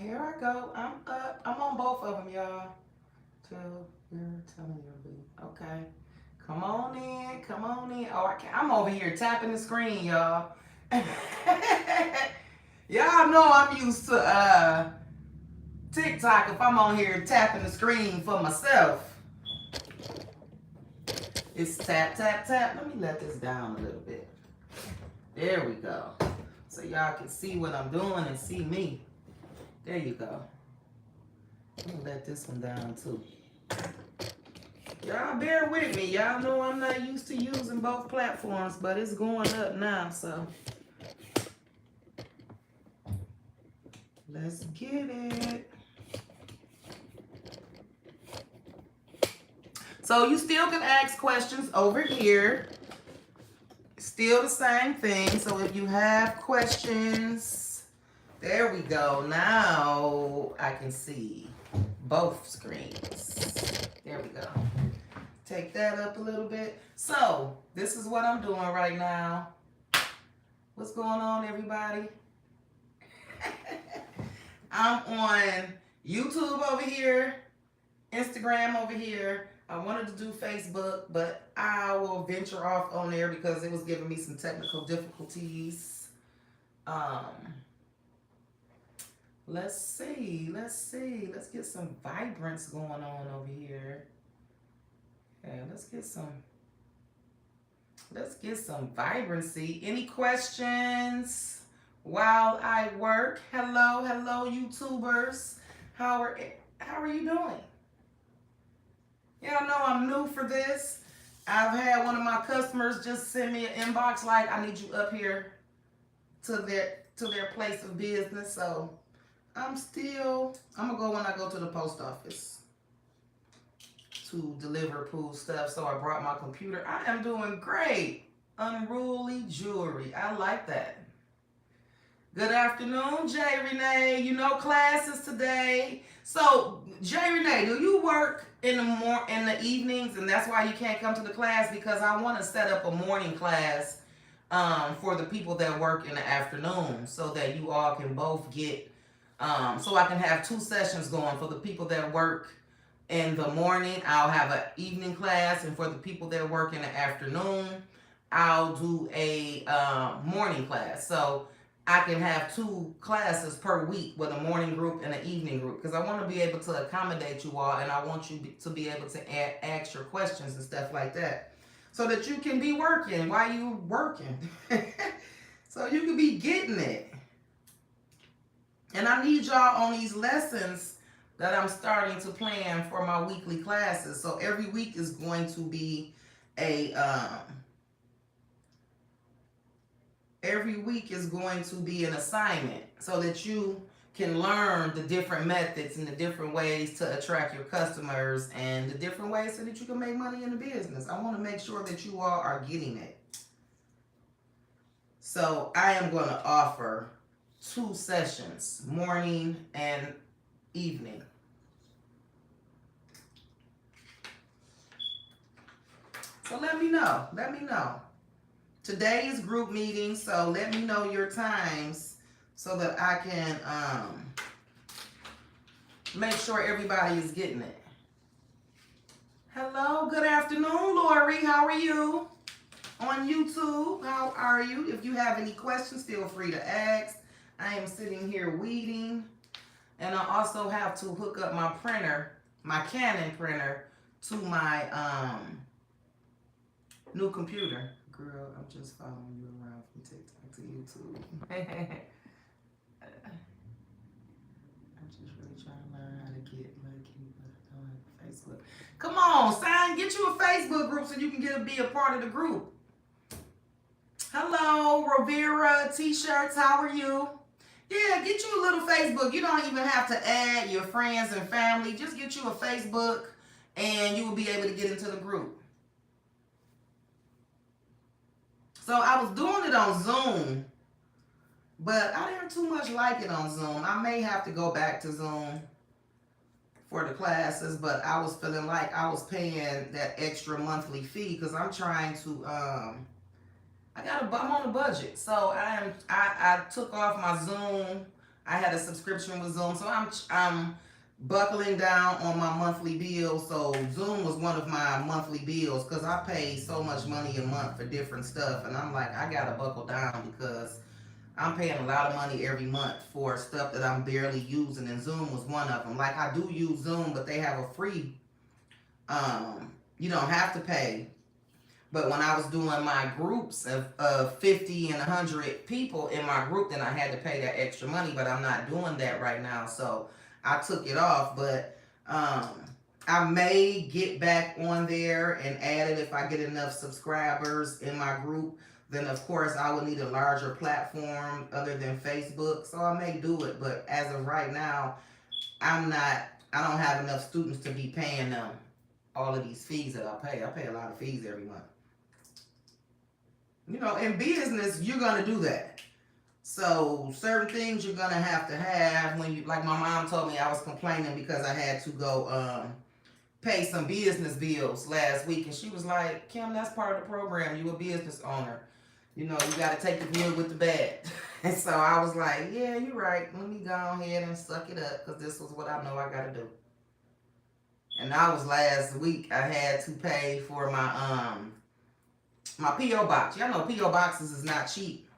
Here I go. I'm up. I'm on both of them, y'all. Till you're telling your beat. Okay. Come on in. Come on in. Oh, I can't. I'm over here tapping the screen, y'all. Y'all know I'm used to TikTok if I'm on here tapping the screen for myself. It's tap, tap, tap. Let me let this down a little bit. There we go. So y'all can see what I'm doing and see me. There you go. I'm gonna let this one down too. Y'all bear with me. Y'all know I'm not used to using both platforms, but it's going up now, so. Let's get it. So you still can ask questions over here. Still the same thing. So if you have questions, there we go. Now I can see both screens. There we go. Take that up a little bit. So this is what I'm doing right now. What's going on, everybody? I'm on YouTube over here, Instagram over here. I wanted to do Facebook, but I will venture off on there because it was giving me some technical difficulties. Let's see. Let's get some vibrance going on over here. Okay, let's get some vibrancy. Any questions while I work? Hello, YouTubers. How are you doing? Y'all know I'm new for this. I've had one of my customers just send me an inbox like, I need you up here to their place of business. So I'm gonna go when I go to the post office to deliver pool stuff. So I brought my computer. I am doing great. Unruly jewelry. I like that. Good afternoon, Jay Renee. You know classes today. So, Jay Renee, do you work in the evenings, and that's why you can't come to the class? Because I want to set up a morning class for the people that work in the afternoon, so that you all can both get. So I can have 2 sessions going for the people that work in the morning. I'll have an evening class, and for the people that work in the afternoon, I'll do a morning class. So I can have 2 classes per week with a morning group and an evening group, because I want to be able to accommodate you all, and I want you to be able to ask your questions and stuff like that, so that you can be working while you're working. So you can be getting it. And I need y'all on these lessons that I'm starting to plan for my weekly classes. So every week is going to be an assignment, so that you can learn the different methods and the different ways to attract your customers and the different ways so that you can make money in the business. I want to make sure that you all are getting it. So I am going to offer 2 sessions, morning and evening. So let me know. Today is group meeting, so let me know your times so that I can make sure everybody is getting it. Hello, good afternoon, Lori. How are you? On YouTube, how are you? If you have any questions, feel free to ask. I am sitting here weeding, and I also have to hook up my printer, my Canon printer, to my new computer. Girl, I'm just following you around from TikTok to YouTube. I'm just really trying to learn how to get lucky on Facebook. Come on, son, get you a Facebook group so you can be a part of the group. Hello, Rovera T-shirts, how are you? Yeah, get you a little Facebook. You don't even have to add your friends and family. Just get you a Facebook and you will be able to get into the group. So I was doing it on Zoom, but I didn't too much like it on Zoom. I may have to go back to Zoom for the classes, but I was feeling like I was paying that extra monthly fee because I'm trying to, I'm on a budget. So I took off my Zoom I had a subscription with Zoom, so I'm buckling down on my monthly bills. So Zoom was one of my monthly bills because I pay so much money a month for different stuff, and I'm like, I gotta buckle down because I'm paying a lot of money every month for stuff that I'm barely using, and Zoom was one of them. Like, I do use Zoom, but they have a free, you don't have to pay. But when I was doing my groups of 50 and 100 people in my group, then I had to pay that extra money, but I'm not doing that right now, so I took it off. But I may get back on there and add it if I get enough subscribers in my group. Then of course I would need a larger platform other than Facebook, so I may do it. But as of right now, I don't have enough students to be paying them all of these fees that I pay. I pay a lot of fees every month. You know, in business, you're going to do that. So certain things you're going to have when you, like my mom told me I was complaining because I had to go pay some business bills last week. And she was like, Kim, that's part of the program. You a business owner. You know, you got to take the good with the bad. And so I was like, yeah, you're right. Let me go ahead and suck it up because this was what I know I got to do. And that was last week. I had to pay for my P.O. box. Y'all know P.O. boxes is not cheap.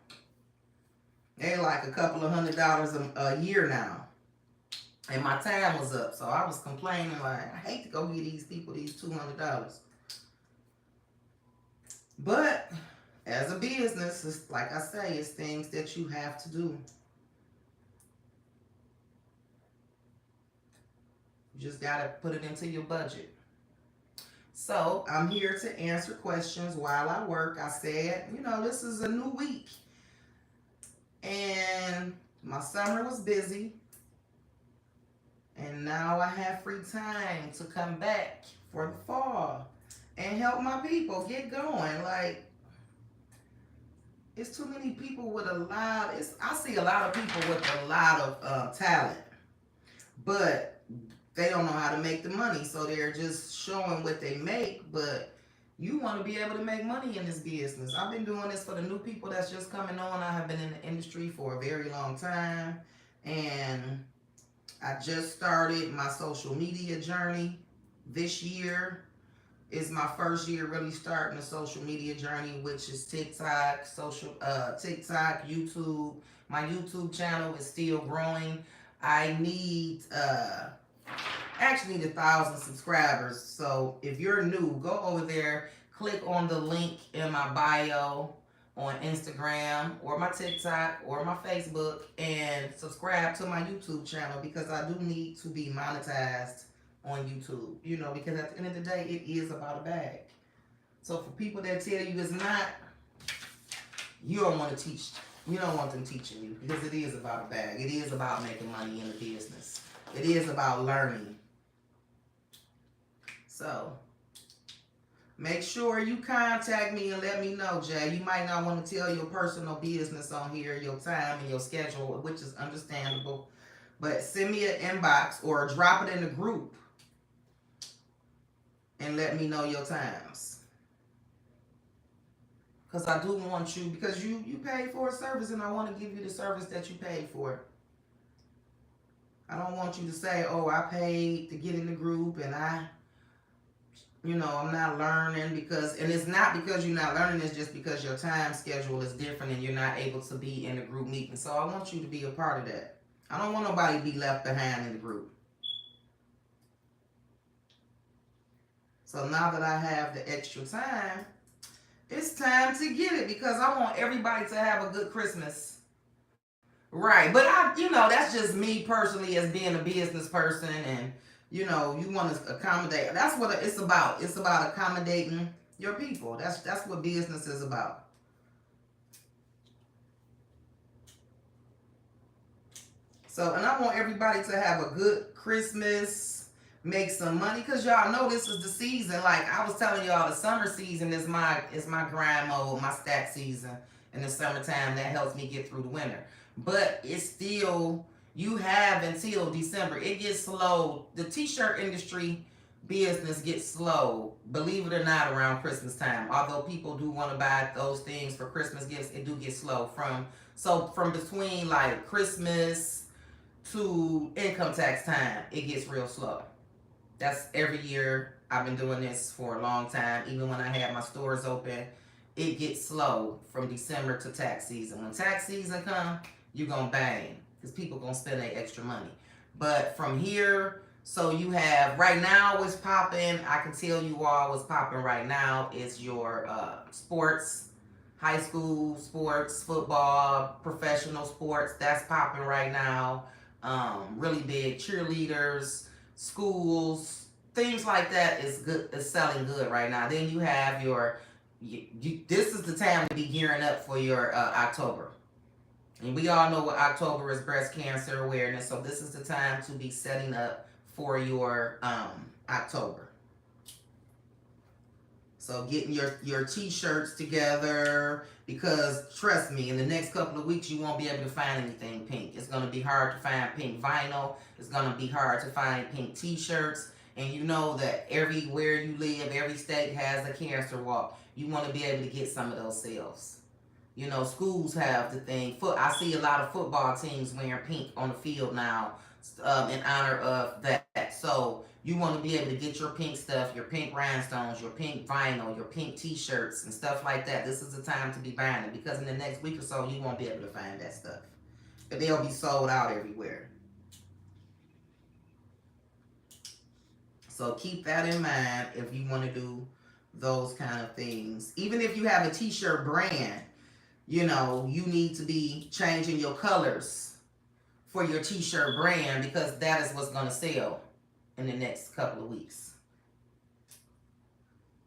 They're like a couple of $100 a year now. And my time was up. So I was complaining like, I hate to go get these people these $200. But as a business, it's, like I say, it's things that you have to do. You just got to put it into your budget. So I'm here to answer questions while I work. I said, you know, this is a new week. And my summer was busy. And now I have free time to come back for the fall and help my people get going. Like, it's too many people with I see a lot of people with a lot of talent. But they don't know how to make the money, so they're just showing what they make. But you want to be able to make money in this business. I've been doing this for the new people that's just coming on. I have been in the industry for a very long time, and I just started my social media journey. This year is my first year really starting a social media journey, which is TikTok, TikTok, YouTube. My YouTube channel is still growing. I actually need 1,000 subscribers. So if you're new, go over there, click on the link in my bio on Instagram or my TikTok or my Facebook, and subscribe to my YouTube channel because I do need to be monetized on YouTube. You know, because at the end of the day, it is about a bag. So for people that tell you it's not, you don't want to teach. You don't want them teaching you because it is about a bag. It is about making money in the business. It is about learning. So make sure you contact me and let me know, Jay. You might not want to tell your personal business on here, your time and your schedule, which is understandable. But send me an inbox or drop it in the group and let me know your times. Because I do want you, because you paid for a service and I want to give you the service that you paid for. I don't want you to say, oh, I paid to get in the group and I'm not learning because, and it's not because you're not learning, it's just because your time schedule is different and you're not able to be in the group meeting. So I want you to be a part of that. I don't want nobody to be left behind in the group. So now that I have the extra time, it's time to get it because I want everybody to have a good Christmas. Right. But that's just me personally as being a business person, and you want to accommodate. That's what it's about. It's about accommodating your people. That's what business is about. So, and I want everybody to have a good Christmas, make some money, because y'all know this is the season. Like I was telling y'all, the summer season is my grind mode, my stack season in the summertime. That helps me get through the winter. But it's still, you have until December. It gets slow. The t-shirt industry business gets slow, believe it or not, around Christmas time. Although people do want to buy those things for Christmas gifts, it do get slow from between like Christmas, to income tax time, it gets real slow. That's every year. I've been doing this for a long time. Even when I have my stores open, it gets slow from December to tax season. When tax season come, you're gonna bang because people gonna spend their extra money. But from here, so you have right now what's popping. I can tell you all what's popping right now is your sports, high school sports, football, professional sports. That's popping right now. Really big cheerleaders, schools, things like that is good. Is selling good right now. Then you have your this is the time to be gearing up for your October. And we all know what October is, breast cancer awareness. So this is the time to be setting up for your October. So getting your t-shirts together, because trust me, in the next couple of weeks you won't be able to find anything pink. It's going to be hard to find pink vinyl. It's going to be hard to find pink t-shirts. And you know that everywhere you live, every state has a cancer walk. You want to be able to get some of those sales. You know, schools have the thing. I see a lot of football teams wearing pink on the field now in honor of that. So you want to be able to get your pink stuff, your pink rhinestones, your pink vinyl, your pink t-shirts and stuff like that. This is the time to be buying it, because in the next week or so, you won't be able to find that stuff. But they'll be sold out everywhere. So keep that in mind if you want to do those kind of things. Even if you have a t-shirt brand, you know, you need to be changing your colors for your t-shirt brand, because that is what's going to sell in the next couple of weeks.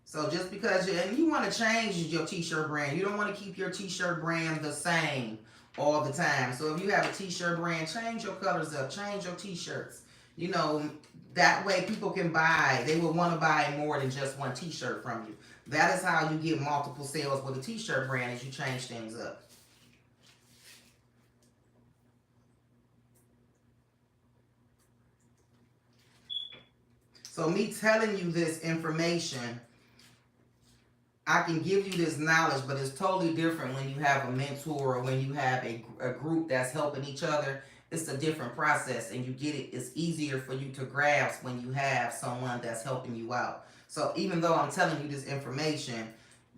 So just because you want to change your t-shirt brand, you don't want to keep your t-shirt brand the same all the time. So if you have a t-shirt brand, change your colors up, change your t-shirts. You know, that way people can buy. They will want to buy more than just one t-shirt from you. That is how you get multiple sales with a t-shirt brand, is you change things up. So me telling you this information, I can give you this knowledge, but it's totally different when you have a mentor or when you have a group that's helping each other. It's a different process, and you get it. It's easier for you to grasp when you have someone that's helping you out. So even though I'm telling you this information,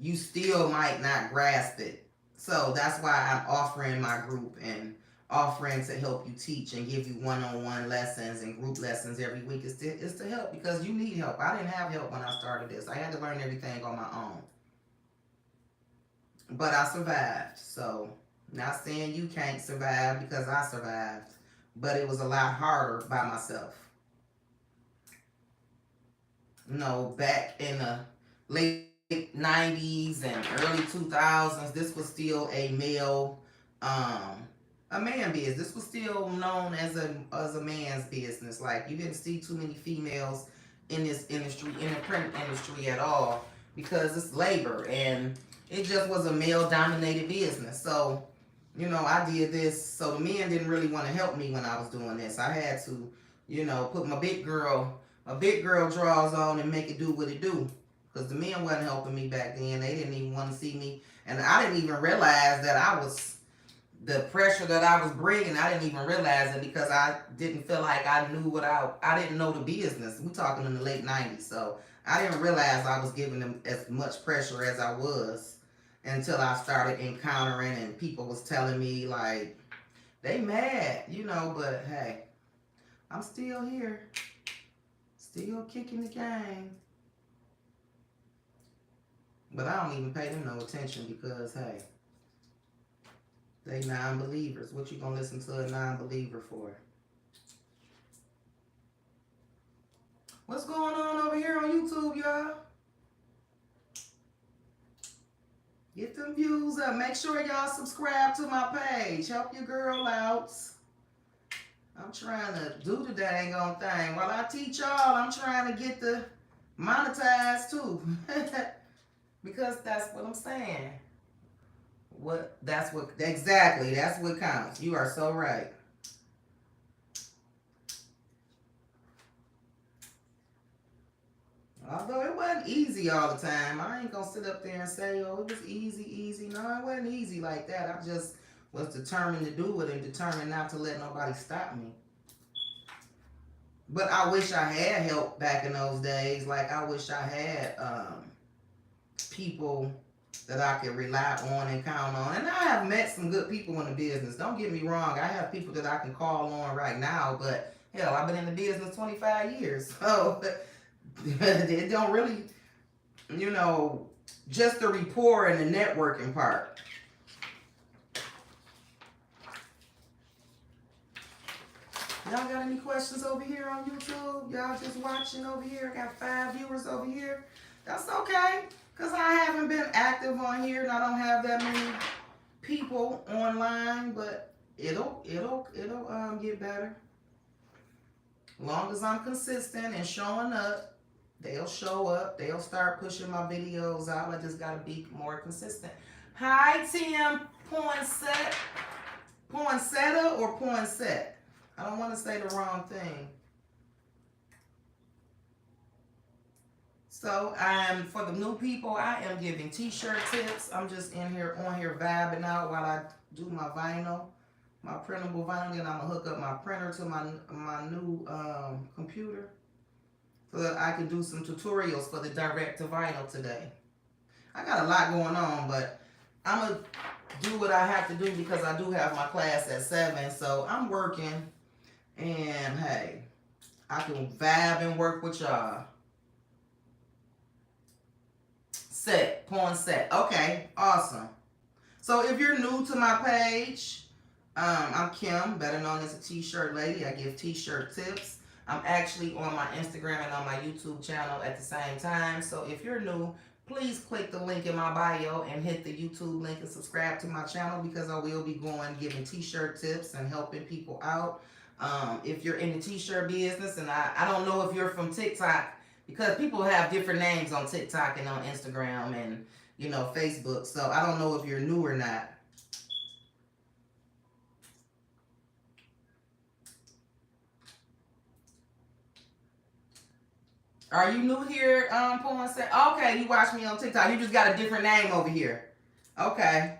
you still might not grasp it. So that's why I'm offering my group and offering to help you teach and give you one-on-one lessons and group lessons every week. Is to help, because you need help. I didn't have help when I started this. I had to learn everything on my own. But I survived. So not saying you can't survive, because I survived. But it was a lot harder by myself. You know, back in the late 90s and early 2000s, this was still a man business. This was still known as a man's business. Like, you didn't see too many females in this industry, in the print industry at all, because it's labor, and it just was a male dominated business. So, you know, I did this. So the men didn't really want to help me when I was doing this. I had to, you know, put my big girl drawers on and make it do what it do. Because the men wasn't helping me back then. They didn't even want to see me. And I didn't even realize that the pressure that I was bringing, I didn't even realize it, because I didn't feel like I knew I didn't know the business. We're talking in the late 90s. So I didn't realize I was giving them as much pressure as I was, until I started encountering and people was telling me, like, they mad, you know, but hey, I'm still here. Still kicking the game. But I don't even pay them no attention, because hey, they non-believers. What you gonna listen to a non-believer for? What's going on over here on YouTube, y'all? Get them views up. Make sure y'all subscribe to my page. Help your girl out. I'm trying to do the dang on thing. While I teach y'all, I'm trying to get the monetized too. Because that's what I'm saying. Exactly. That's what counts. You are so right. Although it wasn't easy all the time. I ain't gonna sit up there and say, oh, it was easy. No, it wasn't easy like that. I just was determined to do it and determined not to let nobody stop me. But I wish I had help back in those days. Like I wish I had people that I could rely on and count on. And I have met some good people in the business. Don't get me wrong. I have people that I can call on right now. But hell, I've been in the business 25 years. So it don't really, you know, just the rapport and the networking part. Y'all got any questions over here on YouTube? Y'all just watching over here? I got 5 viewers over here. That's okay, because I haven't been active on here and I don't have that many people online, but it'll get better. Long as I'm consistent and showing up, they'll show up. They'll start pushing my videos out. I just gotta be more consistent. Hi, Tim Poinsett. Poinsetta or Poinsett? I don't want to say the wrong thing. So for the new people, I am giving t-shirt tips. I'm just on here vibing out while I do my vinyl, my printable vinyl. And I'm gonna hook up my printer to my new computer so that I can do some tutorials for the direct to vinyl today. I got a lot going on, but I'm gonna do what I have to do because I do have my class at 7. So I'm working. And hey, I can vibe and work with y'all. Porn set. Okay, awesome. So if you're new to my page, I'm Kim, better known as a t-shirt lady. I give t-shirt tips. I'm actually on my Instagram and on my YouTube channel at the same time. So if you're new, please click the link in my bio and hit the YouTube link and subscribe to my channel because I will be giving t-shirt tips and helping people out. If you're in the t-shirt business, and I don't know if you're from TikTok, because people have different names on TikTok and on Instagram and, you know, Facebook. So I don't know if you're new or not. Are you new here, Okay, you watch me on TikTok. You just got a different name over here. Okay.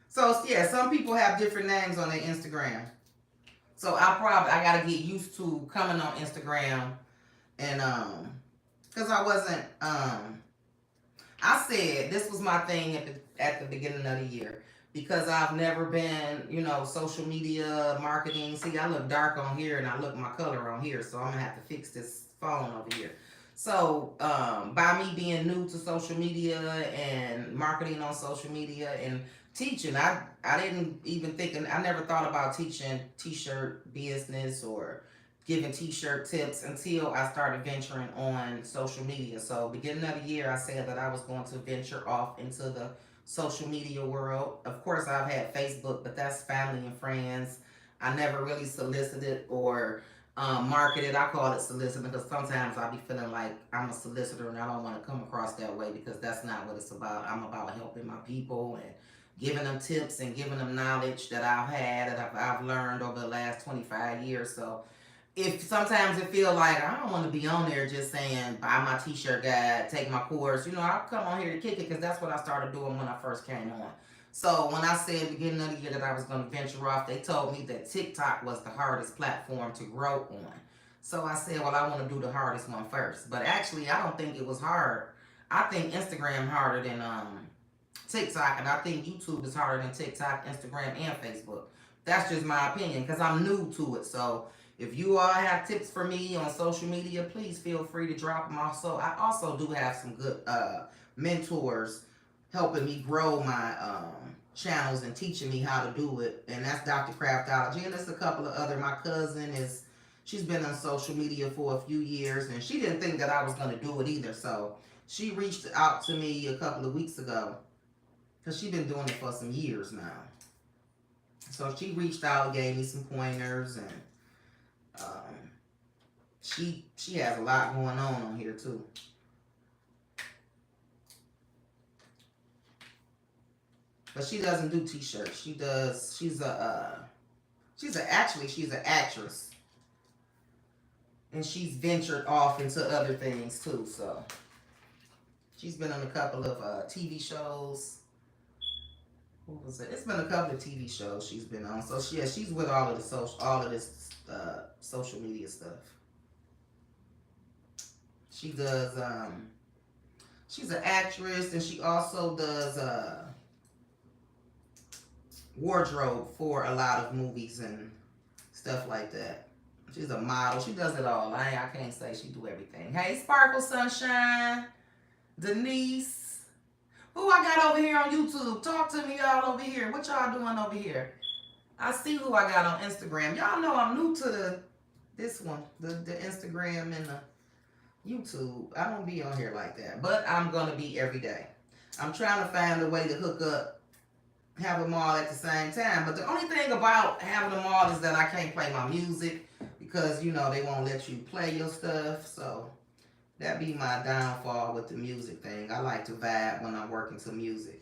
So, yeah, some people have different names on their Instagram. So I gotta get used to coming on Instagram and because I wasn't I said this was my thing at the beginning of the year because I've never been, you know, social media marketing. See, I look dark on here and I look my color on here, so I'm gonna have to fix this phone over here. So by me being new to social media and marketing on social media and teaching, I didn't even think, I never thought about teaching t-shirt business or giving t-shirt tips until I started venturing on social media. So beginning of the year, I said that I was going to venture off into the social media world. Of course, I've had Facebook, but that's family and friends. I never really solicited or marketed. I call it soliciting because sometimes I be feeling like I'm a solicitor and I don't want to come across that way because that's not what it's about. I'm about helping my people and giving them tips and giving them knowledge that I've had, that I've learned over the last 25 years. So if sometimes it feel like I don't want to be on there just saying buy my t-shirt guide, take my course, you know, I'll come on here to kick it because that's what I started doing when I first came on. So when I said beginning of the year that I was going to venture off, they told me that TikTok was the hardest platform to grow on. So I said, well, I want to do the hardest one first. But actually, I don't think it was hard. I think Instagram harder than TikTok, and I think YouTube is harder than TikTok, Instagram, and Facebook. That's just my opinion because I'm new to it. So if you all have tips for me on social media, please feel free to drop them. Also, I also do have some good mentors helping me grow my channels and teaching me how to do it. And that's Dr. Craftology. And there's a couple of other. My cousin she's been on social media for a few years, and she didn't think that I was going to do it either. So she reached out to me a couple of weeks ago because she's been doing it for some years now. So she reached out, gave me some pointers, and she has a lot going on here too. But she doesn't do t-shirts. She's an actress. And she's ventured off into other things too, so she's been on a couple of TV shows. What was it? It's been a couple of TV shows she's been on. So she's with all of this social media stuff. She does, she's an actress, and she also does wardrobe for a lot of movies and stuff like that. She's a model. She does it all. I can't say she do everything. Hey, Sparkle Sunshine, Denise. Who I got over here on YouTube? Talk to me, y'all over here. What y'all doing over here? I see who I got on Instagram. Y'all know I'm new to this one, the Instagram and the YouTube. I don't be on here like that, but I'm gonna be every day. I'm trying to find a way to hook up, have them all at the same time. But the only thing about having them all is that I can't play my music because, you know, they won't let you play your stuff. So that be my downfall with the music thing. I like to vibe when I'm working to music.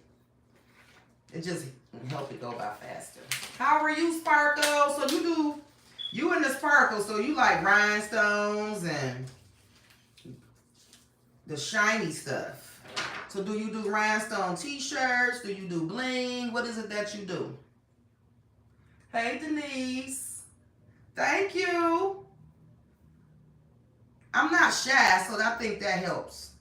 It just help it go by faster. How are you, Sparkle? So you in the Sparkle, so you like rhinestones and the shiny stuff. So do you do rhinestone t-shirts? Do you do bling? What is it that you do? Hey, Denise. Thank you. I'm not shy, so I think that helps.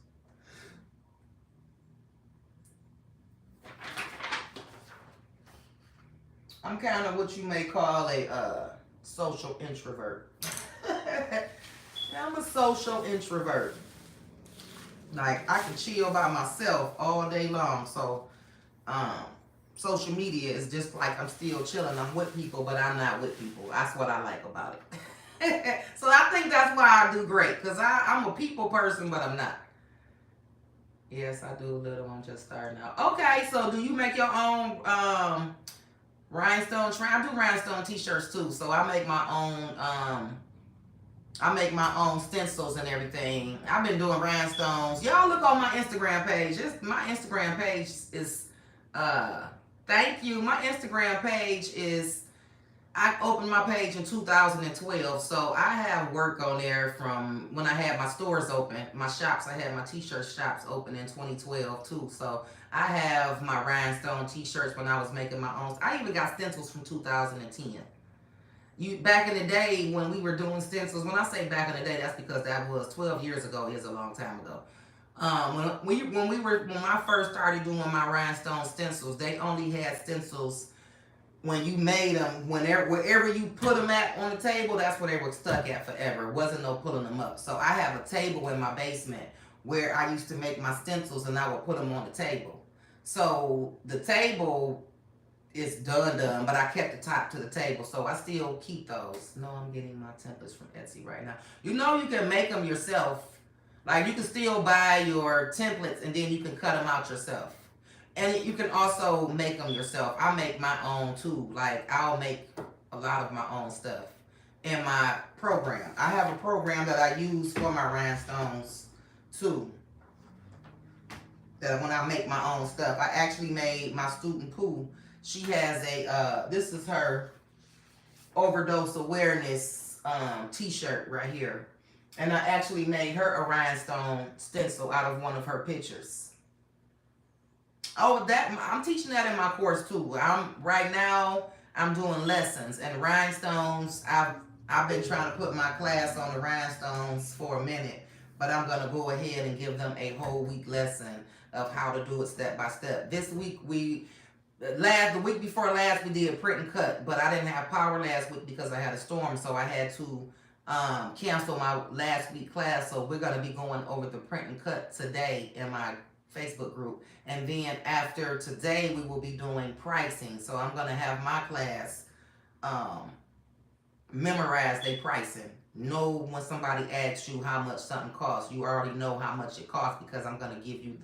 I'm kind of what you may call a social introvert. I'm a social introvert. Like, I can chill by myself all day long. So, social media is just like I'm still chilling. I'm with people, but I'm not with people. That's what I like about it. So I think that's why I do great. Because I'm a people person, but I'm not. Yes, I do a little. I'm just starting out. Okay, so do you make your own rhinestone? I do rhinestone t-shirts too. So I make my own stencils and everything. I've been doing rhinestones. Y'all look on my Instagram page. My Instagram page is, thank you. My Instagram page is, I opened my page in 2012. So I have work on there from when I had my stores open, my shops. I had my t-shirt shops open in 2012 too. So I have my rhinestone t-shirts when I was making my own. I even got stencils from 2010. Back in the day when we were doing stencils, when I say back in the day, that's because that was 12 years ago. Is a long time ago. When I first started doing my rhinestone stencils, they only had stencils when you made them. Wherever you put them at on the table, that's where they were stuck at forever. It wasn't no pulling them up. So I have a table in my basement where I used to make my stencils, and I would put them on the table. So the table is done, but I kept the top to the table, so I still keep those. No, I'm getting my templates from Etsy right now. You know, you can make them yourself. Like, you can still buy your templates, and then you can cut them out yourself. And you can also make them yourself. I make my own too. Like, I'll make a lot of my own stuff in my program. I have a program that I use for my rhinestones too. That when I make my own stuff, I actually made my student Pooh. She has this is her overdose awareness t-shirt right here. And I actually made her a rhinestone stencil out of one of her pictures. Oh, I'm teaching that in my course too. Right now I'm doing lessons and rhinestones. I've been trying to put my class on the rhinestones for a minute, but I'm gonna go ahead and give them a whole week lesson of how to do it step by step. This week the week before last we did print and cut, but I didn't have power last week because I had a storm, so I had to cancel my last week class. So we're gonna be going over the print and cut today in my Facebook group, and then after today we will be doing pricing. So I'm gonna have my class memorize their pricing. Know when somebody asks you how much something costs, you already know how much it costs because I'm gonna give you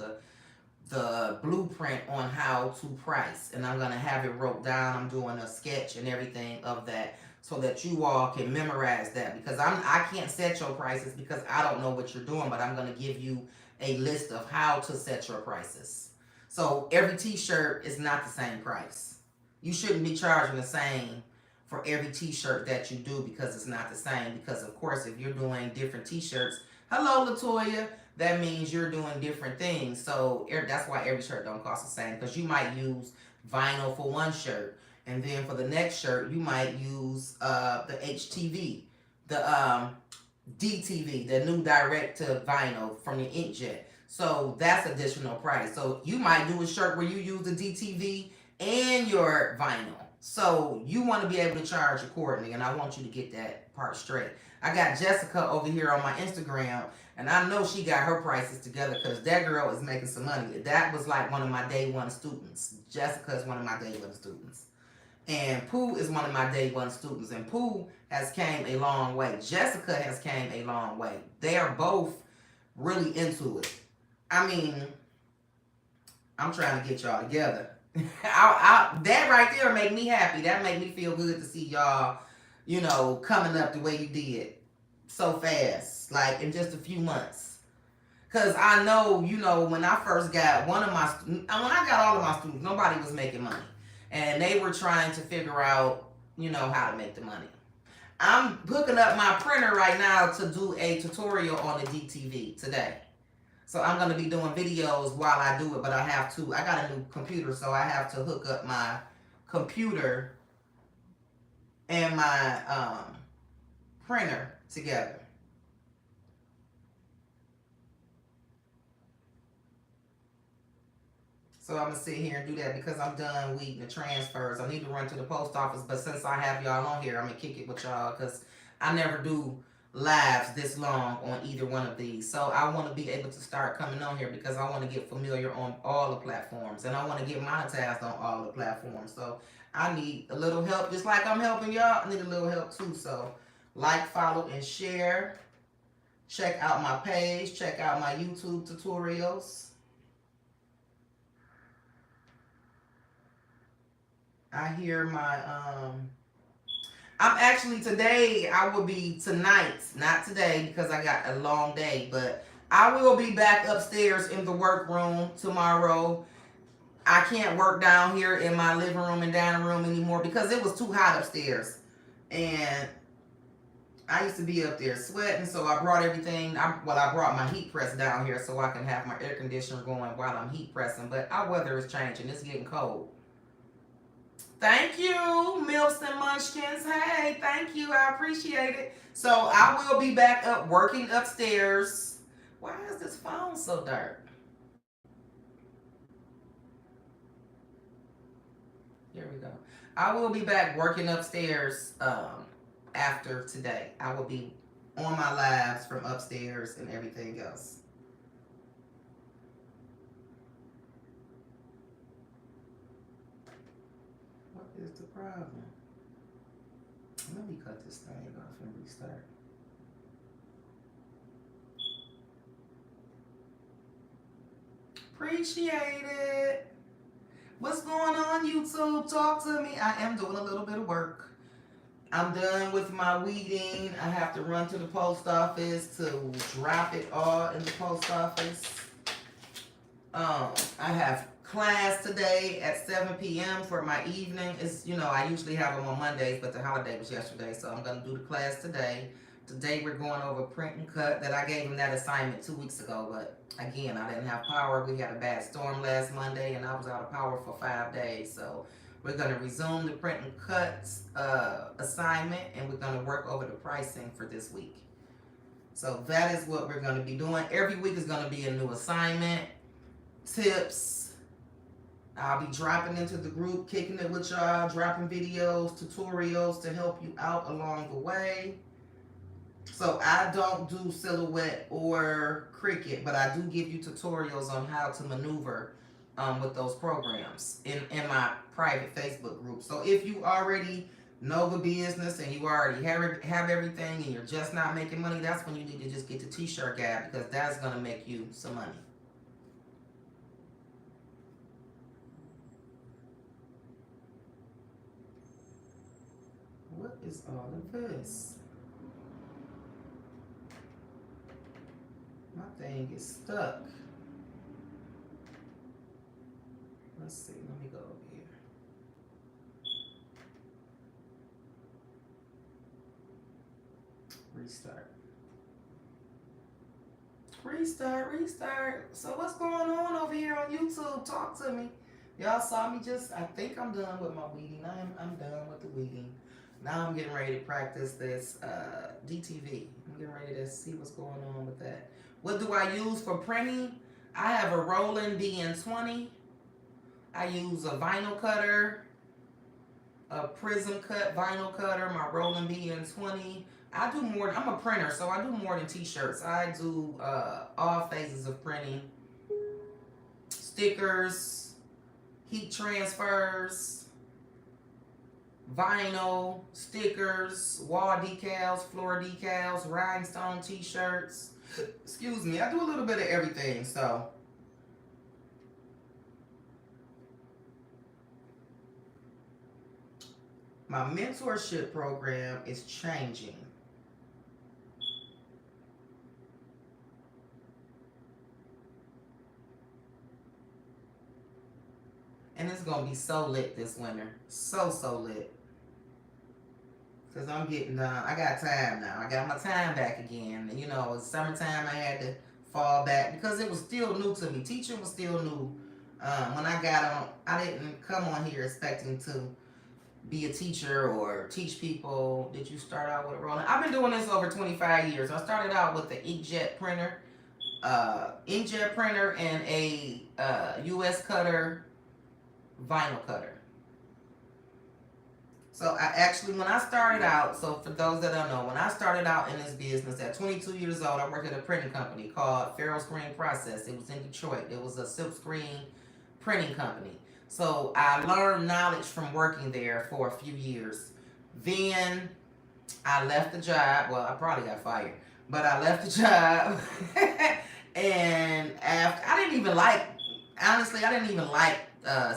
the blueprint on how to price, and I'm gonna have it wrote down. I'm doing a sketch and everything of that so that you all can memorize that, because I can't set your prices because I don't know what you're doing, but I'm gonna give you a list of how to set your prices. So every t-shirt is not the same price. You shouldn't be charging the same for every t-shirt that you do because it's not the same. Because of course, if you're doing different t-shirts, hello Latoya, that means you're doing different things. So that's why every shirt don't cost the same, because you might use vinyl for one shirt, and then for the next shirt you might use the HTV, the DTV, the new direct to vinyl from the inkjet. So that's additional price. So you might do a shirt where you use the DTV and your vinyl. So you want to be able to charge accordingly, and I want you to get that part straight. I got Jessica over here on my Instagram, and I know she got her prices together because that girl is making some money. That was like one of my day one students. Jessica is one of my day one students. And Pooh is one of my day one students. And Pooh has came a long way. Jessica has came a long way. They are both really into it. I mean, I'm trying to get y'all together. That right there make me happy. That make me feel good to see y'all, coming up the way you did so fast, like in just a few months. Cause I know, when I first got when I got all of my students, nobody was making money, and they were trying to figure out, how to make the money. I'm hooking up my printer right now to do a tutorial on the DTV today. So I'm going to be doing videos while I do it, but I got a new computer, so I have to hook up my computer and my printer together. So I'm going to sit here and do that because I'm done weeding the transfers. I need to run to the post office, but since I have y'all on here, I'm going to kick it with y'all because I never do lives this long on either one of these. So I want to be able to start coming on here because I want to get familiar on all the platforms, and I want to get monetized on all the platforms. So I need a little help, just like I'm helping y'all. I need a little help too. So like, follow, and share. Check out my page. Check out my YouTube tutorials. I hear my I'm actually today, tonight, not today because I got a long day, but I will be back upstairs in the workroom tomorrow. I can't work down here in my living room and dining room anymore because it was too hot upstairs. And I used to be up there sweating, so I brought everything. I brought my heat press down here so I can have my air conditioner going while I'm heat pressing. But our weather is changing. It's getting cold. Thank you, Milfs and Munchkins. Hey, thank you. I appreciate it. So I will be back up working upstairs. Why is this phone so dark? Here we go. I will be back working upstairs after today. I will be on my lives from upstairs and everything else. Is the problem? Let me cut this thing off and restart. Appreciate it. What's going on, YouTube? Talk to me. I am doing a little bit of work. I'm done with my weeding. I have to run to the post office to drop it all in the post office. I have class today at 7 p.m. for my evening. It's, I usually have them on Mondays, but the holiday was yesterday, so I'm going to do the class today. Today we're going over print and cut that I gave them that assignment 2 weeks ago, but again, I didn't have power. We had a bad storm last Monday, and I was out of power for 5 days, so we're going to resume the print and cut assignment, and we're going to work over the pricing for this week. So that is what we're going to be doing. Every week is going to be a new assignment, tips. I'll be dropping into the group, kicking it with y'all, dropping videos, tutorials to help you out along the way. So I don't do silhouette or Cricut, but I do give you tutorials on how to maneuver with those programs in my private Facebook group. So if you already know the business and you already have everything and you're just not making money, that's when you need to just get the t-shirt guide because that's going to make you some money. What is all of this? My thing is stuck. Let's see. Let me go over here. Restart. Restart. So what's going on over here on YouTube? Talk to me. Y'all saw me I think I'm done with my weeding. I'm done with the weeding. Now I'm getting ready to practice this DTV. I'm I'm getting ready to see what's going on with that. What do I use for printing? I have a Roland BN20. I use a vinyl cutter, a prism cut vinyl cutter, my Roland BN20. I do more, I'm a printer, so I do more than t-shirts. I do all phases of printing. Stickers, heat transfers, vinyl, stickers, wall decals, floor decals, rhinestone t-shirts. Excuse me, I do a little bit of everything, so. My mentorship program is changing. And it's going to be so lit this winter. So lit. Because I'm getting done. I got time now. I got my time back again. You know, it's summertime. I had to fall back because it was still new to me. Teaching was still new. When I got on, I didn't come on here expecting to be a teacher or teach people. Did you start out with a Roland? I've been doing this over 25 years. I started out with the inkjet printer, and a US cutter, vinyl cutter. So I actually, when I started out, so for those that don't know, when I started out in this business at 22 years old, I worked at a printing company called Ferrell Screen Process. It was in Detroit. It was a silk screen printing company. So I learned knowledge from working there for a few years. Then I left the job. Well, I probably got fired, but I left the job. And after, I didn't even like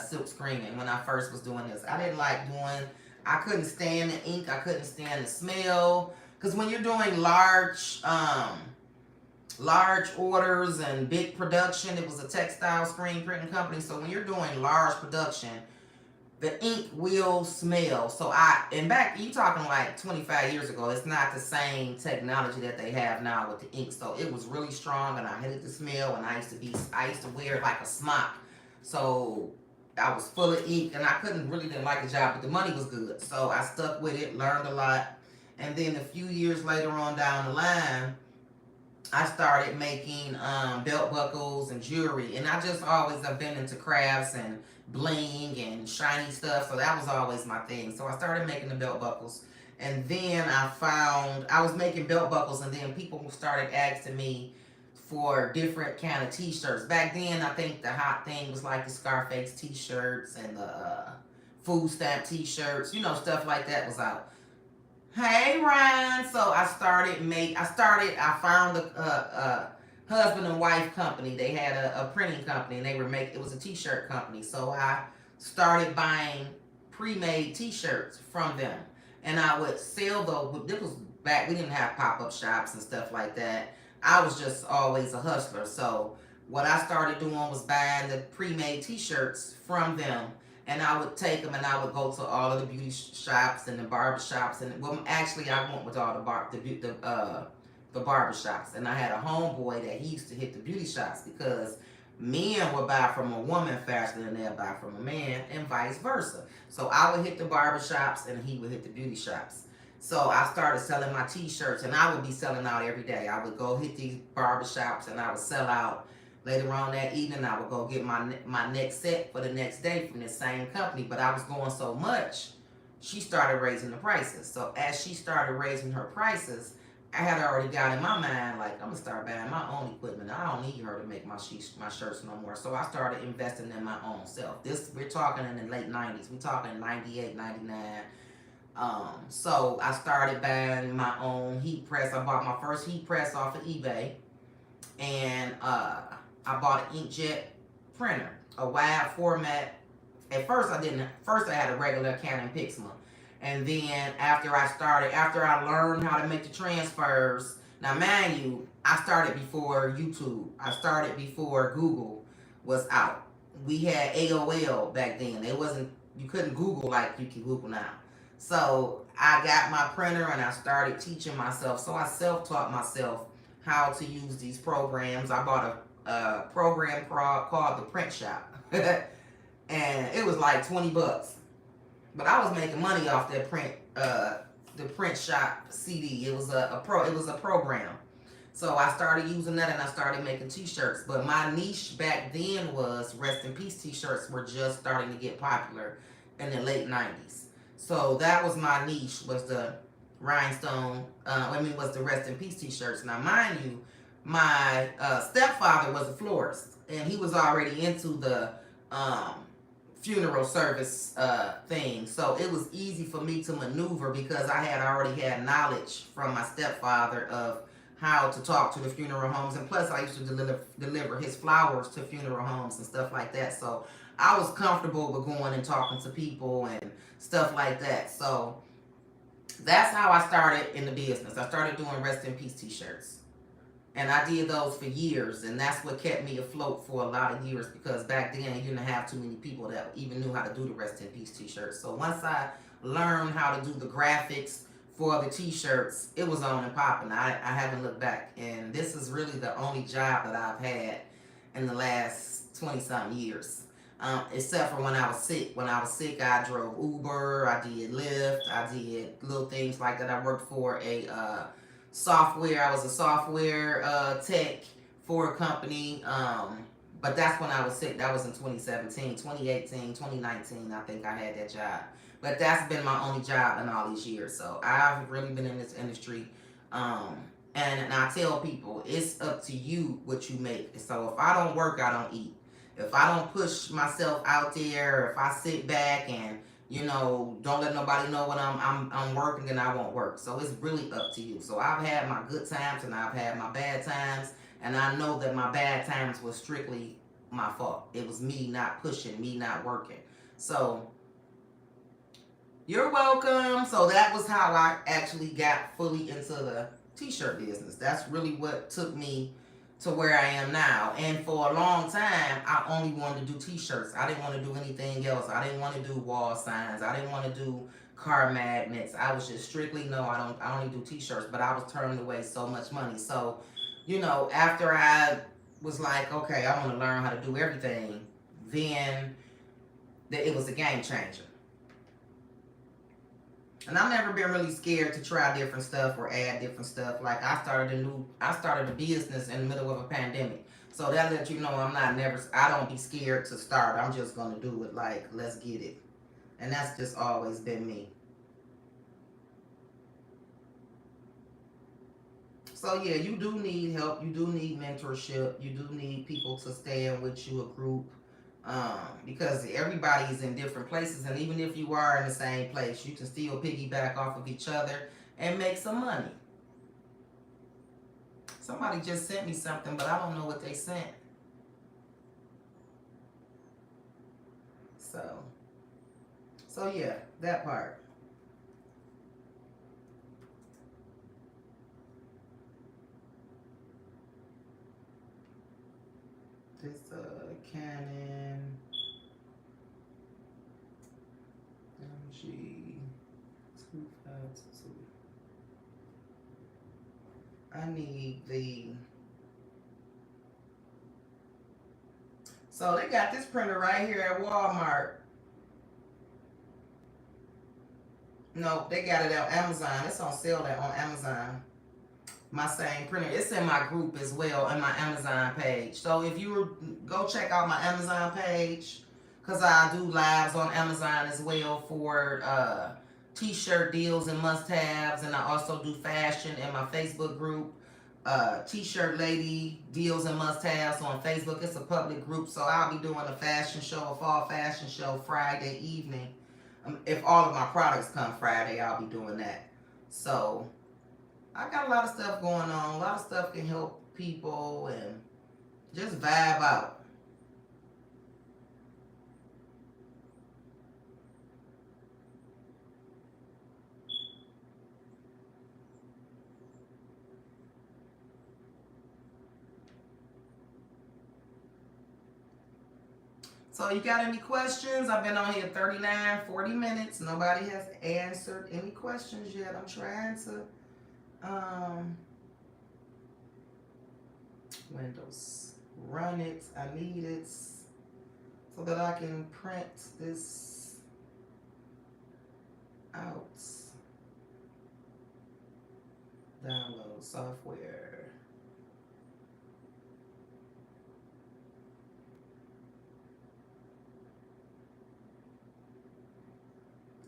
silk screening when I first was doing this. I couldn't stand the ink. I couldn't stand the smell. Because when you're doing large orders and big production, it was a textile screen printing company. So when you're doing large production, the ink will smell. So you talking like 25 years ago, it's not the same technology that they have now with the ink. So it was really strong and I hated the smell, and I used to wear it like a smock. So I was full of ink and I didn't like the job, but the money was good. So I stuck with it, learned a lot. And then a few years later on down the line, I started making belt buckles and jewelry. And I just always have been into crafts and bling and shiny stuff. So that was always my thing. So I started making the belt buckles. And then I was making belt buckles, and then people started asking me for different kind of t-shirts. Back then, I think the hot thing was like the Scarface t-shirts and the food stamp t-shirts. You know, stuff like that was out. Hey, Ryan. So I found a husband and wife company. They had a printing company, and it was a t-shirt company. So I started buying pre-made t-shirts from them. And I would sell those. This was back, we didn't have pop-up shops and stuff like that. I was just always a hustler. So what I started doing was buying the pre-made t-shirts from them. And I would take them and I would go to all of the beauty shops and the barber shops. And well, actually, I went with all the barber shops. And I had a homeboy that he used to hit the beauty shops, because men would buy from a woman faster than they'll buy from a man, and vice versa. So I would hit the barber shops and he would hit the beauty shops. So I started selling my t-shirts, and I would be selling out every day. I would go hit these barber shops and I would sell out. Later on that evening, I would go get my next set for the next day from the same company. But I was going so much, she started raising the prices. So as she started raising her prices, I had already got in my mind, like, I'm going to start buying my own equipment. I don't need her to make my shirts no more. So I started investing in my own self. We're talking in the late 90s. We're talking 98, 99. So I started buying my own heat press. I bought my first heat press off of eBay. And I bought an inkjet printer, a wide format. At first I had a regular Canon Pixma. And then after I learned how to make the transfers, now mind you, I started before YouTube. I started before Google was out. We had AOL back then. You couldn't Google like you can Google now. So I got my printer and I started teaching myself. So I self-taught myself how to use these programs. I bought a program called the Print Shop. And it was like $20. But I was making money off that the print shop CD. It was a program. So I started using that and I started making t-shirts. But my niche back then was rest in peace t-shirts were just starting to get popular in the late 90s. So that was my niche, was the rhinestone, was the rest in peace t-shirts. Now mind you, my stepfather was a florist and he was already into the funeral service thing. So it was easy for me to maneuver because I had already had knowledge from my stepfather of how to talk to the funeral homes, and plus I used to deliver his flowers to funeral homes and stuff like that. So I was comfortable with going and talking to people and stuff like that. So that's how I started in the business. I started doing rest in peace t-shirts. And I did those for years, and that's what kept me afloat for a lot of years, because back then you didn't have too many people that even knew how to do the rest in peace t-shirts. So once I learned how to do the graphics for the t-shirts, it was on and popping. I haven't looked back, and this is really the only job that I've had in the last 20-something years. Except for when I was sick. When I was sick, I drove Uber, I did Lyft, I did little things like that. I worked for a software. I was a software tech for a company. But that's when I was sick. That was in 2017, 2018, 2019. I think I had that job. But that's been my only job in all these years. So I've really been in this industry. And I tell people, it's up to you what you make. So if I don't work, I don't eat. If I don't push myself out there, if I sit back and don't let nobody know when I'm working, then I won't work. So it's really up to you. So I've had my good times and I've had my bad times, and I know that my bad times was strictly my fault. It was me not pushing, me not working. So you're welcome. So that was how I actually got fully into the t-shirt business. That's really what took me to where I am now. And for a long time, I only wanted to do t-shirts. I didn't want to do anything else. I didn't want to do wall signs. I didn't want to do car magnets. I was just strictly, no, I only do t-shirts. But I was turning away so much money. So, after I was like, okay, I want to learn how to do everything, then it was a game changer. And I've never been really scared to try different stuff or add different stuff. Like I started a business in the middle of a pandemic. So that lets you know I don't be scared to start. I'm just gonna do it, like, let's get it. And that's just always been me. So yeah, you do need help, you do need mentorship, you do need people to stay in with you, a group. Because everybody's in different places, and even if you are in the same place, you can still piggyback off of each other and make some money. Somebody just sent me something, but I don't know what they sent. So yeah, that part. This Canon MG252. I need so they got this printer right here at Walmart. No, they got it on Amazon. It's on sale on Amazon. My same printer. It's in my group as well on my Amazon page. So if you go check out my Amazon page, because I do lives on Amazon as well for t-shirt deals and must-haves, and I also do fashion in my Facebook group. T-shirt lady deals and must-haves on Facebook. It's a public group, so I'll be doing a fashion show, a fall fashion show Friday evening. If all of my products come Friday, I'll be doing that. So I got a lot of stuff going on. A lot of stuff can help people and just vibe out. So you got any questions? I've been on here 39, 40 minutes. Nobody has answered any questions yet. I'm trying to Windows run it. I need it so that I can print this out. download software.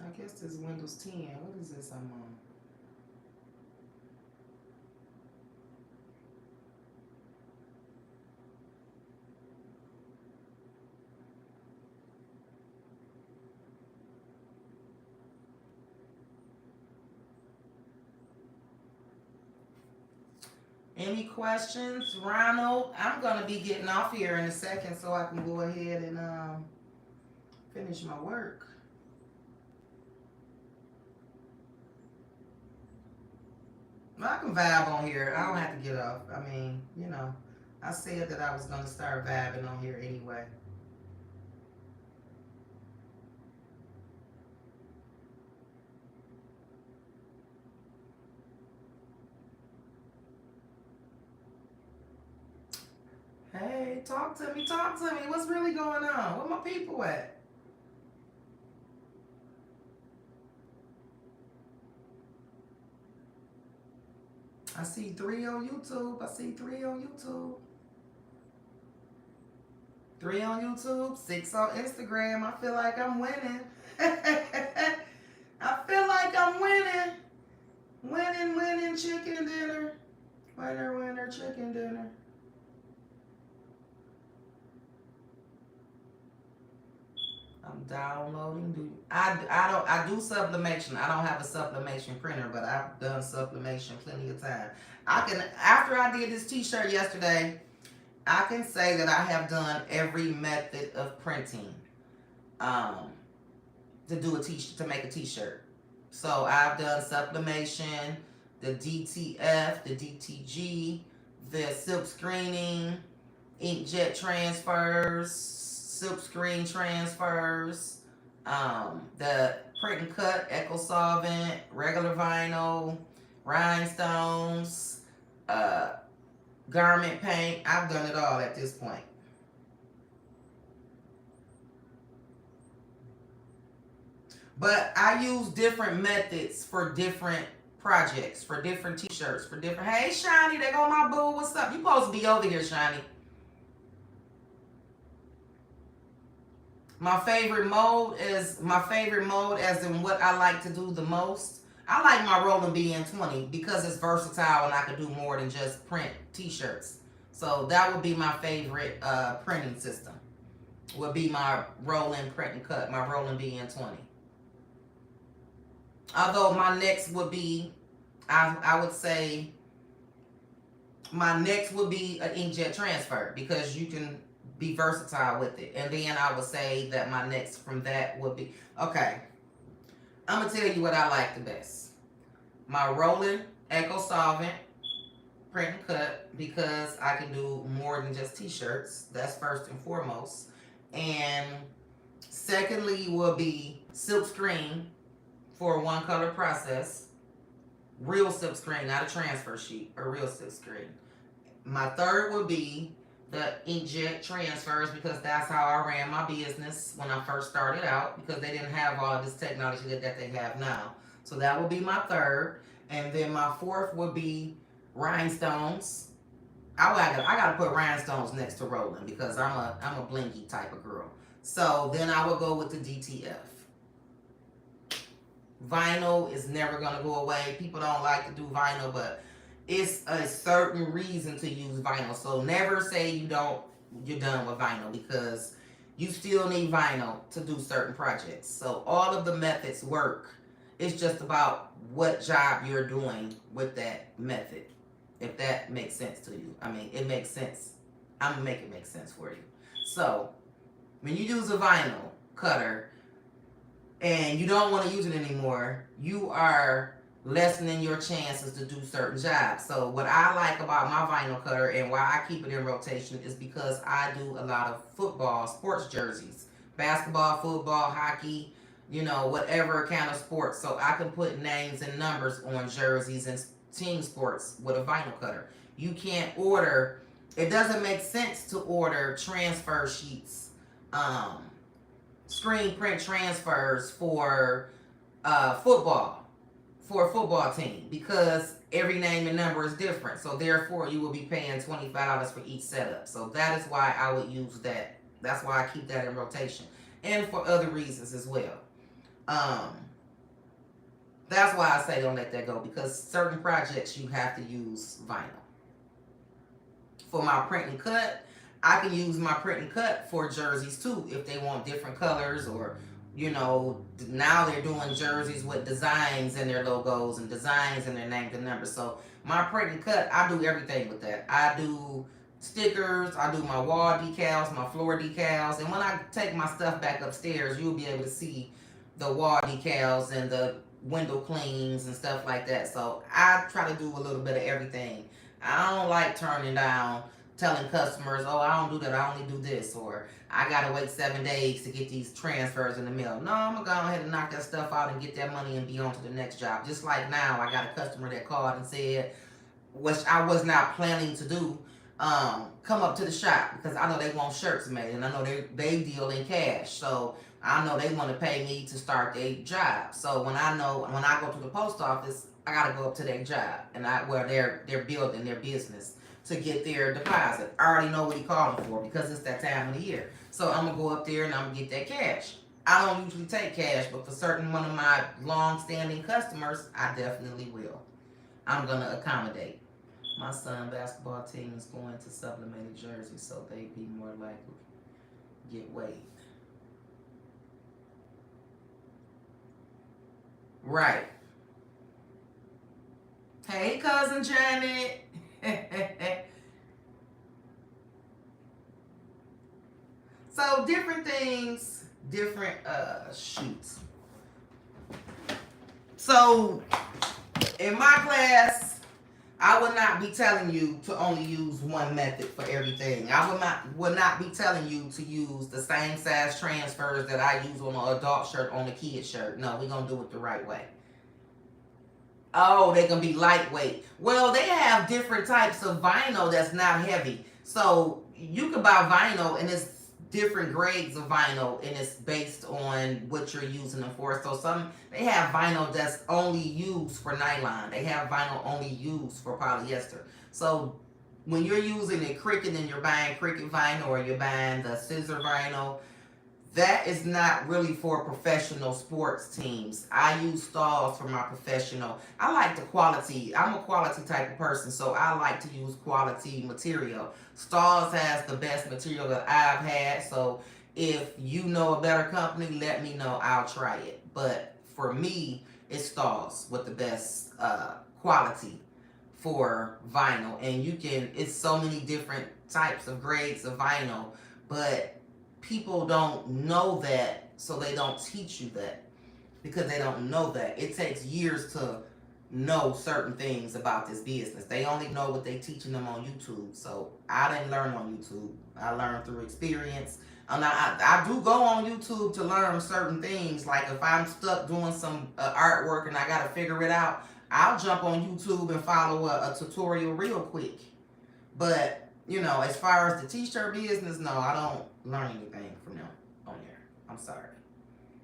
I guess this is Windows 10. What is this I'm on? Any questions? Ronald, I'm going to be getting off here in a second so I can go ahead and finish my work. I can vibe on here. I don't have to get off. I mean, you know, I said that I was going to start vibing on here anyway. Hey, talk to me, talk to me. What's really going on? Where my people at? I see 3 on YouTube. I see 3 on YouTube. 3 on YouTube, 6 on Instagram. I feel like I'm winning. I feel like I'm winning. Winning, winning, chicken dinner. Winner, winner, chicken dinner. I'm downloading. I do sublimation. I don't have a sublimation printer, but I've done sublimation plenty of time. After I did this t-shirt yesterday, I can say that I have done every method of printing to make a t-shirt. So I've done sublimation, the DTF, the DTG, the silk screening, inkjet transfers, silk screen transfers, the print and cut, eco solvent, regular vinyl, rhinestones, garment paint. I've done it all at this point. But I use different methods for different projects, for different t-shirts, for different. Hey, Shiny, there go my boo. What's up? You supposed to be over here, Shiny. My favorite mode as in what I like to do the most. I like my rolling BN20 because it's versatile and I can do more than just print t-shirts. So that would be my favorite printing system. Would be my rolling print and cut, my rolling BN20. Although my next would be, I would say, my next would be an inkjet transfer because you can be versatile with it. And then I would say that my next from that would be, okay, I'm going to tell you what I like the best. My rolling eco solvent print and cut because I can do more than just t-shirts. That's first and foremost. And secondly will be silk screen for a one color process. Real silk screen, not a transfer sheet, a real silk screen. My third would be the inkjet transfers because that's how I ran my business when I first started out because they didn't have all of this technology that they have now. So that would be my third. And then my fourth would be rhinestones. I gotta put rhinestones next to rolling because I'm a blinky type of girl. So then I would go with the DTF. Vinyl is never gonna go away. People don't like to do vinyl, but it's a certain reason to use vinyl. So never say you're done with vinyl because you still need vinyl to do certain projects. So all of the methods work. It's just about what job you're doing with that method. If that makes sense to you. I mean, it makes sense. I'm gonna make it make sense for you. So when you use a vinyl cutter and you don't want to use it anymore, you are lessening your chances to do certain jobs. So what I like about my vinyl cutter and why I keep it in rotation is because I do a lot of football, sports jerseys, basketball, football, hockey, you know, whatever kind of sports. So I can put names and numbers on jerseys and team sports with a vinyl cutter. You can't order, it doesn't make sense to order transfer sheets, screen print transfers for football for a football team, because every name and number is different. So therefore, you will be paying $25 for each setup. So that is why I would use that. That's why I keep that in rotation, and for other reasons as well. That's why I say don't let that go, because certain projects you have to use vinyl. For my print and cut, I can use my print and cut for jerseys too if they want different colors, or now they're doing jerseys with designs in their logos and designs in their names and numbers. So my print and cut, I do everything with that. I do stickers, I do my wall decals, my floor decals, and when I take my stuff back upstairs, you'll be able to see the wall decals and the window cleans and stuff like that. So I try to do a little bit of everything. I don't like turning down, telling customers, oh, I don't do that, I only do this, or I gotta wait 7 days to get these transfers in the mail. No, I'm gonna go ahead and knock that stuff out and get that money and be on to the next job. Just like now, I got a customer that called and said, which I was not planning to do, come up to the shop, because I know they want shirts made, and I know they deal in cash. So I know they want to pay me to start their job. So when I go to the post office, I gotta go up to their job, and they're building their business to get their deposit. I already know what he calling for, because it's that time of the year. So I'm gonna go up there and I'm gonna get that cash. I don't usually take cash, but for certain one of my long-standing customers, I definitely will. I'm gonna accommodate. My son's basketball team is going to sublimated jerseys, so they'd be more likely to get waived. Right. Hey, cousin Janet. So different things, different shoots. So in my class, I would not be telling you to only use one method for everything. I would not be telling you to use the same size transfers that I use on an adult shirt on a kid shirt. No, we're going to do it the right way. Oh, they can be lightweight. Well, they have different types of vinyl that's not heavy. So you can buy vinyl, and it's different grades of vinyl, and it's based on what you're using them for. So they have vinyl that's only used for nylon. They have vinyl only used for polyester. So when you're using a Cricut and you're buying Cricut vinyl, or you're buying the scissor vinyl, that is not really for professional sports teams. I use Stahls for my professional. I like the quality. I'm a quality type of person, so I like to use quality material. Stahls has the best material that I've had, so if you know a better company, let me know. I'll try it. But for me, it's Stahls with the best quality for vinyl. And it's so many different types of grades of vinyl, but people don't know that, so they don't teach you that, because they don't know that. It takes years to know certain things about this business. They only know what they teaching them on YouTube. So I didn't learn on YouTube. I learned through experience. And I do go on YouTube to learn certain things. Like if I'm stuck doing some artwork and I got to figure it out, I'll jump on YouTube and follow a tutorial real quick. But as far as the t-shirt business, no, I don't learn anything from them on there. I'm sorry.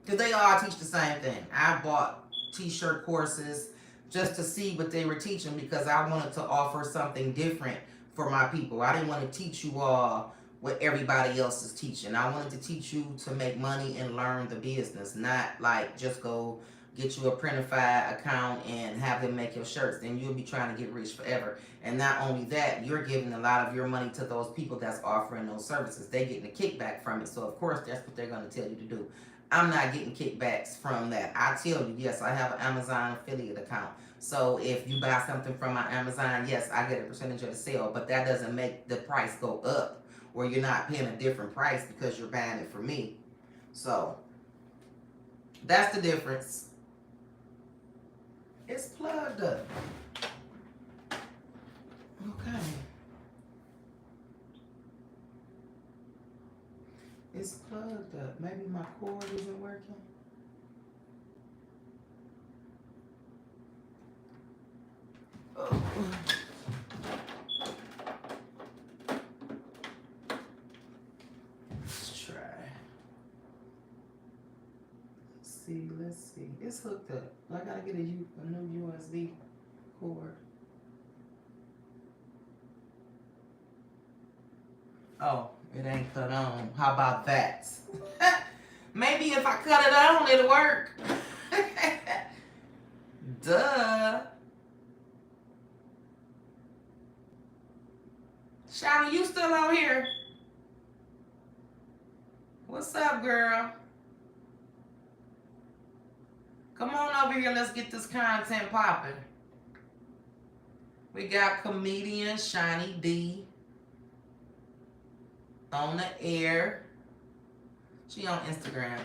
Because they all teach the same thing. I bought t-shirt courses just to see what they were teaching, because I wanted to offer something different for my people. I didn't want to teach you all what everybody else is teaching. I wanted to teach you to make money and learn the business, not like just go get you a Printify account and have them make your shirts. Then you'll be trying to get rich forever. And not only that, you're giving a lot of your money to those people that's offering those services. They're getting a kickback from it. So of course that's what they're going to tell you to do. I'm not getting kickbacks from that. I tell you, yes, I have an Amazon affiliate account. So if you buy something from my Amazon, yes, I get a percentage of the sale, but that doesn't make the price go up, or you're not paying a different price because you're buying it from me. So that's the difference. It's plugged up. Okay. It's plugged up. Maybe my cord isn't working. Oh. Let's try. Let's see. Let's see. It's hooked up. I gotta get a new USB cord. Oh, it ain't cut on. How about that? Maybe if I cut it on, it'll work. Duh. Shawty, you still out here? What's up, girl? Come on over here. Let's get this content popping. We got comedian Shiny D on the air. She on Instagram.